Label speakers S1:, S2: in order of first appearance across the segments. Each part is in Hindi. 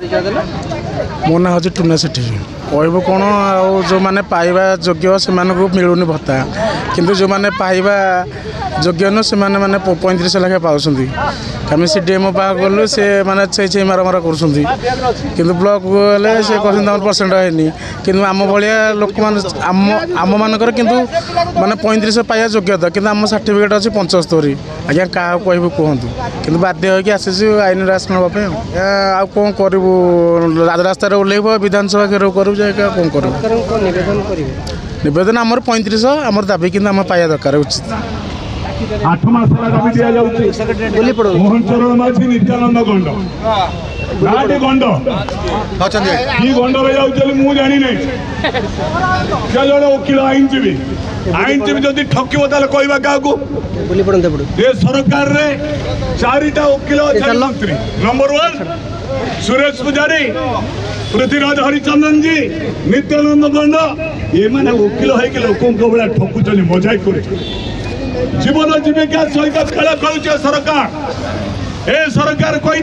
S1: मो ना हूँ टुना सेठी कहब कौन जो मैंने पाइबा योग्य से मिलूनी भत्ता किंतु जो मैंने पाइबा योग्य न से मैंने 35 लाख पाँच कमी सी डीएम पाक गलु से मैंने छे मार मार कर ब्लॉक गले से कहते परसेंट है कि आम भाया लोक आम मानकर किंतु माने 35 पाइबा योग्यता कि आम सर्टिफिकेट अच्छी 75 आज्ञा क्या कहबू कहतु कि बाध्य होगी आसी आईन राशन नापे आ कौन करूँ राजरास्तार ओल्लैब विधानसभा घेराव करूँ कौन कर नवेदन आमर 35 आमर दाबी कि आम पाइबा दरकार उचित
S2: 8 मास दाबी दिया जाउछि मोहन चरण माझी नित्यानंद गंड नाटी गंड की गंड रे जाउछि मु जानि नै के जण वकील आईनजीबी जदि ठकिबो ताले कहबा काकू बोली पड़न ए सरकार रे चारिटा वकील अछि मंत्री नंबर 1 सुरेश पुजारी पृथ्वीराज हरिचंदन जी नित्यानंद गंड ये माने वकील है कि लोकों को बड़ा ठकुचनी मजाक कर जीवन जीविका सहित खेल खेलुचे सरकार ए सरकार कही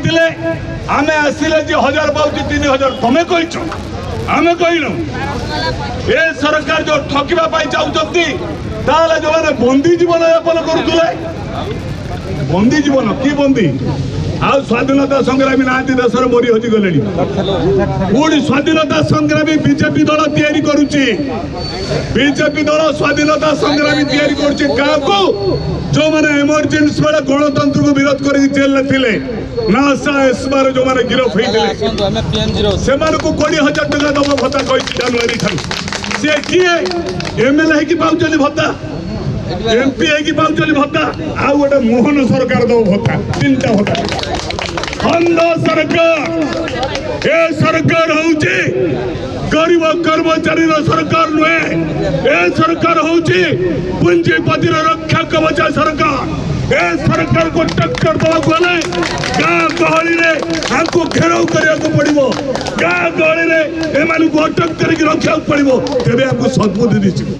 S2: आमे आसिले जे 1000 पाउची 3000 तमे कहिछ आमे कहिनो ए सरकार जो ठकिबा पाई चाउचंती ताले जो माने बंदी जीवन यापन करूतले बंदी जीवन की बंदी आ स्वाधीनता संग्रामी नांती देश मरी हजि गले पुणी स्वाधीनता संग्रामी बीजेपी दल तैयारी करुच्ची बीजेपी दल स्वाधीनता संग्रामी तैयारी करुच्ची काकू जो माने इमरजेंसी बेले गणतंत्र को विरोध कर जेल में थिले नासा एसमार जो माने गिरफ होइतिले से माने को 20,000 टका दब भत्ता कहि जनवरी ठानु से किए एमएलए है कि पाउचली भत्ता एमपी है कि पाउचली भत्ता आ गोटे मोहन सरकार दब भत्ता 3टा भत्ता खंड सरकार ए सरकार होउची गरीब कर्मचारी सरकार नुहे ए सरकार होउची पूंजीपति रक्षा कवच सरकार ए सरकार को टक्कर दवा गले गाँ गहली आपको घेराव करने पड़ो गाँ गहली में अटक करके रखा पड़ो तेरे आपको सद्बुद्धि दी।